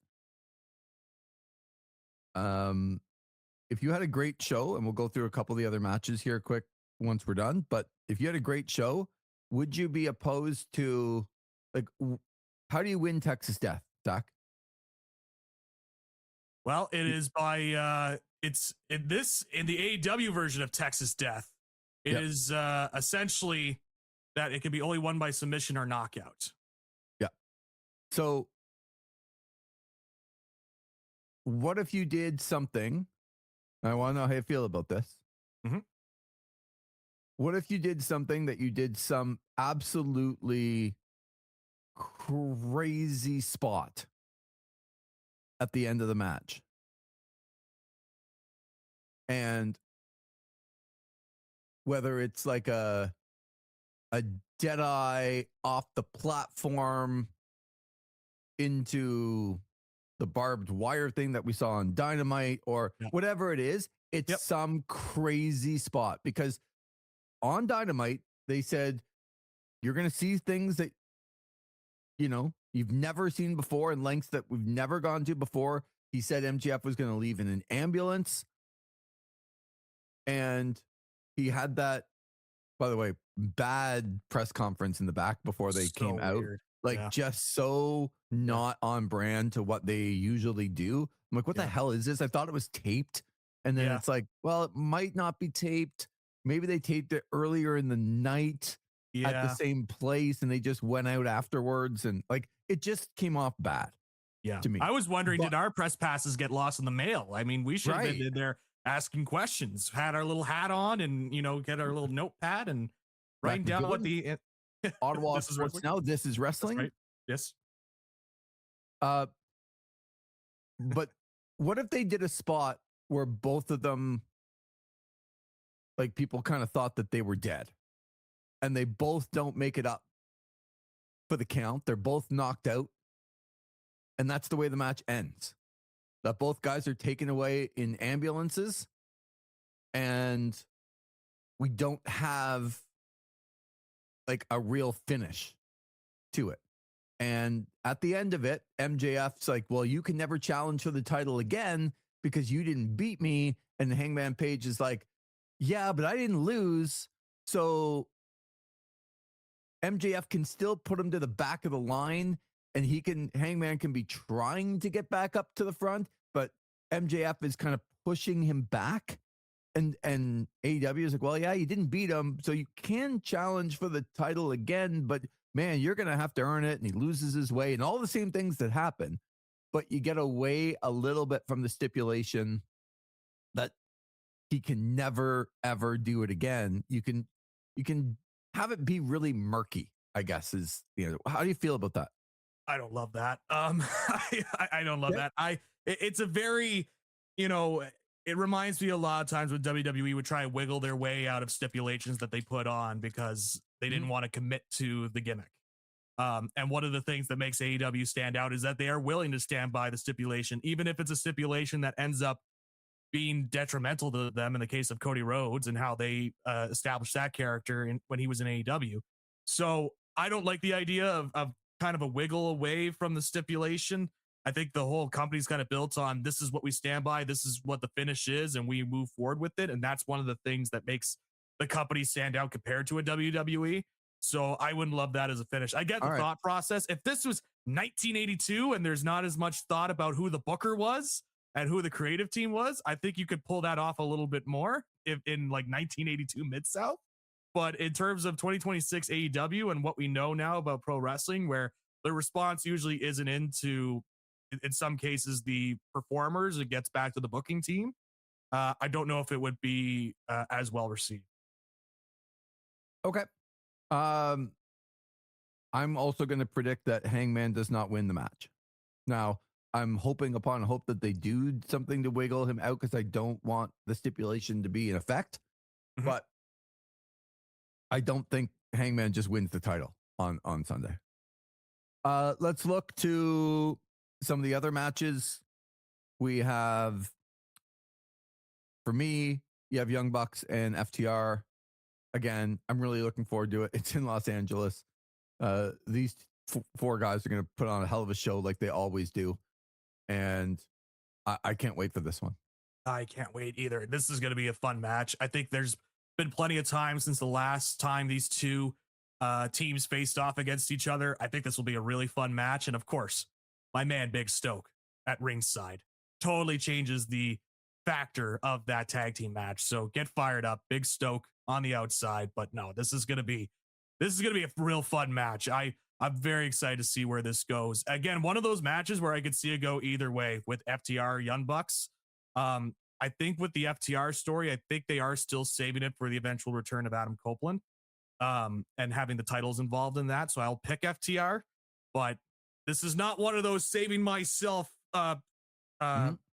If you had a great show, and we'll go through a couple of the other matches here quick once we're done, but if you had a great show, would you be opposed to, like, how do you win Texas Death, Zach? Well, it is by it's in the AEW version of Texas Death. It is essentially that it can be only won by submission or knockout. Yeah. So what if you did something? I want to know how you feel about this. Mm-hmm. What if you did something that you did some absolutely crazy spot at the end of the match? And whether it's like a Deadeye off the platform into the barbed wire thing that we saw on Dynamite or whatever it is, it's some crazy spot. Because on Dynamite, they said, you're going to see things that, you've never seen before in lengths that we've never gone to before. He said MJF was going to leave in an ambulance. And he had that, by the way, bad press conference in the back before they came out. Like, just so not on brand to what they usually do. I'm like, what the hell is this? I thought it was taped. And then it's like, well, it might not be taped. Maybe they taped it earlier in the night at the same place and they just went out afterwards. And like, it just came off bad to me. I was wondering, did our press passes get lost in the mail? I mean, we should have been in there asking questions, had our little hat on and, get our little notepad and writing down what the Ottawa Sports Now, this is wrestling. Right. Yes. But what if they did a spot where both of them, like, people kind of thought that they were dead and they both don't make it up for the count. They're both knocked out. And that's the way the match ends. That both guys are taken away in ambulances and we don't have like a real finish to it. And at the end of it, MJF's like, well, you can never challenge for the title again because you didn't beat me. And Hangman Page is like, Yeah, but I didn't lose. So MJF can still put him to the back of the line, and Hangman can be trying to get back up to the front, but MJF is kind of pushing him back. And AEW is like, well, yeah, you didn't beat him, so you can challenge for the title again, but man, you're gonna have to earn it. And he loses his way, and all the same things that happen, but you get away a little bit from the stipulation that he can never ever do it again. You can have it be really murky, I guess. How do you feel about that? I don't love that. I don't love Yeah. that. It's a very, you know, it reminds me a lot of times when WWE would try and wiggle their way out of stipulations that they put on because they didn't want to commit to the gimmick. And one of the things that makes AEW stand out is that they are willing to stand by the stipulation, even if it's a stipulation that ends up being detrimental to them in the case of Cody Rhodes and how they established that character when he was in AEW. So I don't like the idea of kind of a wiggle away from the stipulation. I think the whole company's kind of built on this is what we stand by, this is what the finish is, and we move forward with it. And that's one of the things that makes the company stand out compared to a WWE. So I wouldn't love that as a finish. I get the thought process. If this was 1982 and there's not as much thought about who the booker was and who the creative team was, I think you could pull that off a little bit more if in like 1982 Mid-South. But in terms of 2026 AEW and what we know now about pro wrestling, where the response usually isn't into, in some cases, the performers, it gets back to the booking team. I don't know if it would be as well received. Okay. I'm also going to predict that Hangman does not win the match. Now, I'm hoping upon hope that they do something to wiggle him out because I don't want the stipulation to be in effect. Mm-hmm. But I don't think Hangman just wins the title on Sunday. Let's look to some of the other matches. We have, for me, you have Young Bucks and FTR. Again, I'm really looking forward to it. It's in Los Angeles. These four guys are going to put on a hell of a show like they always do. And I can't wait for this one. I can't wait either. This is going to be a fun match. I think there's been plenty of time since the last time these two teams faced off against each other. I think this will be a really fun match. And of course, my man, Big Stoke at ringside totally changes the factor of that tag team match. So get fired up. Big Stoke on the outside. But no, this is going to be a real fun match. I'm very excited to see where this goes. Again, one of those matches where I could see it go either way with FTR Young Bucks. I think with the FTR story, I think they are still saving it for the eventual return of Adam Copeland and having the titles involved in that. So I'll pick FTR, but this is not one of those saving myself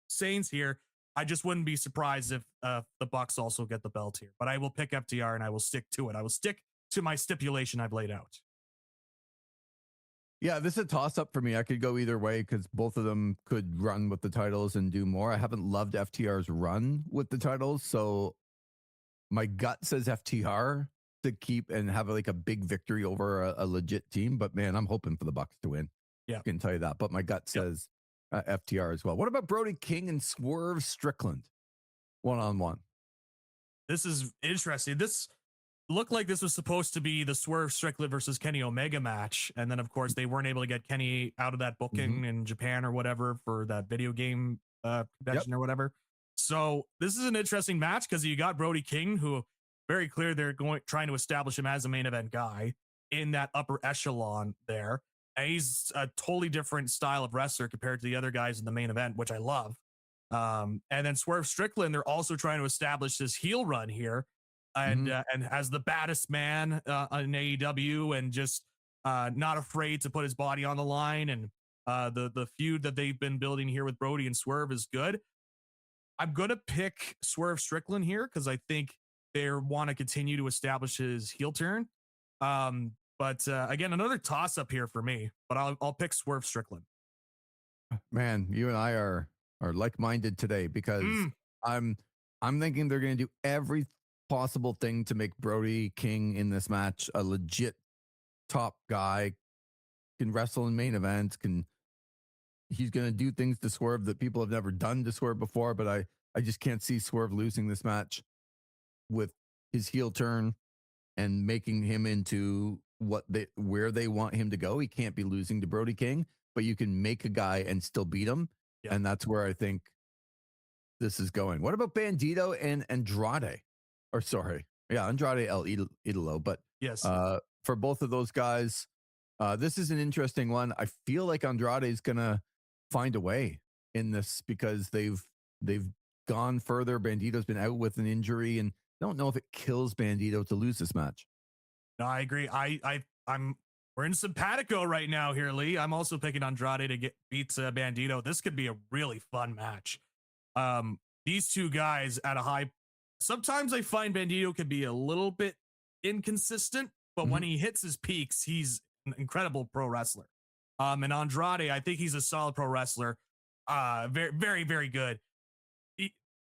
sayings here. I just wouldn't be surprised if the Bucks also get the belt here, but I will pick FTR and I will stick to it. I will stick to my stipulation I've laid out. Yeah, this is a toss-up for me. I could go either way because both of them could run with the titles and do more. I haven't loved FTR's run with the titles, so my gut says FTR to keep and have like a big victory over a legit team. But man, I'm hoping for the Bucks to win. Yeah, I can tell you that. But my gut says FTR as well. What about Brody King and Swerve Strickland one-on-one? This is interesting. This looked like this was supposed to be the Swerve Strickland versus Kenny Omega match. And then, of course, they weren't able to get Kenny out of that booking in Japan or whatever for that video game convention or whatever. So this is an interesting match because you got Brody King, who very clear they're trying to establish him as a main event guy in that upper echelon there. And he's a totally different style of wrestler compared to the other guys in the main event, which I love. And then Swerve Strickland, they're also trying to establish this heel run here. And as the baddest man in AEW and just not afraid to put his body on the line. And the feud that they've been building here with Brody and Swerve is good. I'm going to pick Swerve Strickland here because I think they want to continue to establish his heel turn. But again, another toss up here for me, but I'll pick Swerve Strickland. Man, you and I are like-minded today because I'm thinking they're going to do every possible thing to make Brody King in this match a legit top guy, can wrestle in main events, he's going to do things to Swerve that people have never done to Swerve before, but I just can't see Swerve losing this match. with his heel turn and making him into where they want him to go. He can't be losing to Brody King, but you can make a guy and still beat him. Yeah. And that's where I think this is going. What about Bandito and Andrade? Or sorry. Yeah, Andrade El Idolo. But yes, for both of those guys, this is an interesting one. I feel like Andrade is gonna find a way in this because they've gone further. Bandito's been out with an injury, and don't know if it kills Bandito to lose this match. No, I agree. We're in simpatico right now here, Lee. I'm also picking Andrade to beat Bandito. This could be a really fun match. These two guys at a high. Sometimes I find Bandito can be a little bit inconsistent, but when he hits his peaks, he's an incredible pro wrestler. And Andrade, I think he's a solid pro wrestler. Very, very, very good.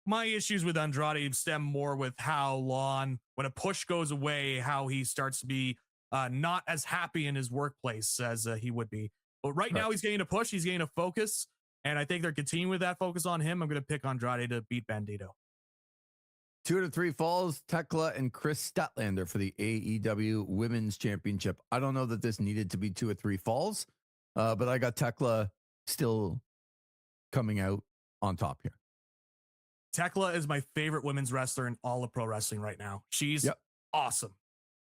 My issues with Andrade stem more with how Lon, when a push goes away, how he starts to be not as happy in his workplace as he would be. But right now he's getting a push, he's getting a focus, and I think they're continuing with that focus on him. I'm going to pick Andrade to beat Bandito. 2 out of 3 falls, Tekla and Chris Statlander for the AEW Women's Championship. I don't know that this needed to be 2 or 3 falls, but I got Tekla still coming out on top here. Tekla is my favorite women's wrestler in all of pro wrestling right now. She's awesome.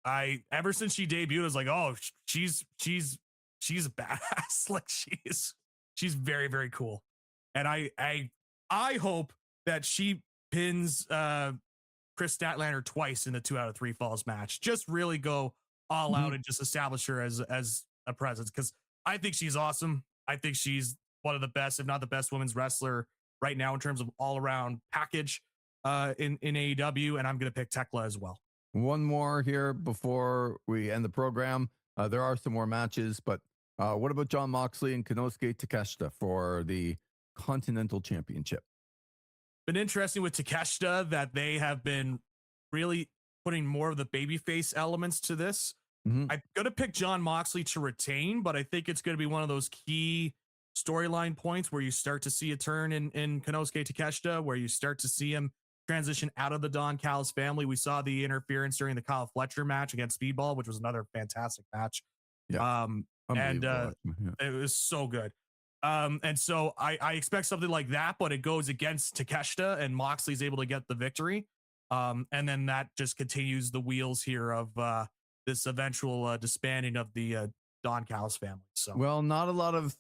Ever since she debuted, I was like, oh, she's a badass. Like she's very, very cool. And I hope that she pins Chris Statlander twice in the 2 out of 3 falls match. Just really go all out and just establish her as a presence, because I think she's awesome. I think she's one of the best, if not the best, women's wrestler right now in terms of all around package in AEW, and I'm going to pick Tekla as well. One more here before we end the program. There are some more matches, but what about Jon Moxley and Konosuke Takeshita for the Continental Championship? Been interesting with Takeshita that they have been really putting more of the babyface elements to this. I'm going to pick Jon Moxley to retain, but I think it's going to be one of those key storyline points where you start to see a turn in Konosuke Takeshita, where you start to see him transition out of the Don Callis family. We saw the interference during the Kyle Fletcher match against Speedball, which was another fantastic match. Yeah. And it was so good. And so I expect something like that, but it goes against Takeshita, and Moxley's able to get the victory. And then that just continues the wheels here of this eventual disbanding of the Don Callis family. So, well, not a lot of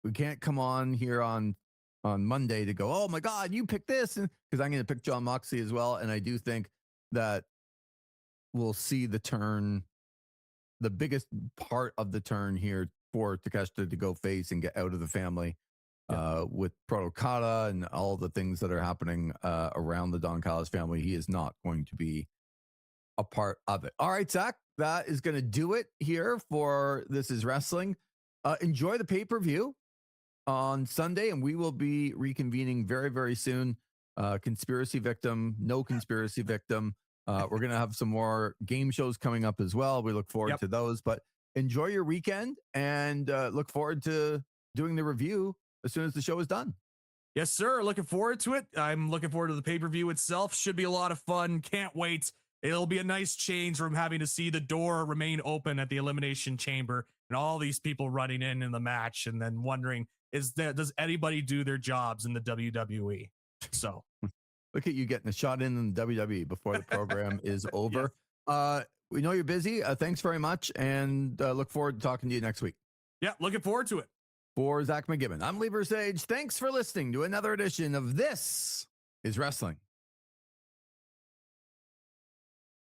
we can't come on here on Monday to go, oh my God, you picked this, because I'm going to pick Jon Moxley as well. And I do think that we'll see the turn, the biggest part of the turn here for Takeshita to go face and get out of the family with Protokata and all the things that are happening around the Don Callis family. He is not going to be a part of it. All right, Zach, that is going to do it here for This Is Wrestling. Enjoy the pay-per-view on Sunday, and we will be reconvening very, very soon. Conspiracy victim, no conspiracy victim. We're going to have some more game shows coming up as well. We look forward to those, but enjoy your weekend and look forward to doing the review as soon as the show is done. Yes, sir. Looking forward to it. I'm looking forward to the pay-per-view itself. Should be a lot of fun. Can't wait. It'll be a nice change from having to see the door remain open at the Elimination Chamber and all these people running in the match and then wondering, does anybody do their jobs in the WWE? So look at you getting a shot in the WWE before the program is over. Yes. We know you're busy. Thanks very much. And look forward to talking to you next week. Yeah, looking forward to it. For Zach McGibbon, I'm Lee Versage. Thanks for listening to another edition of This Is Wrestling.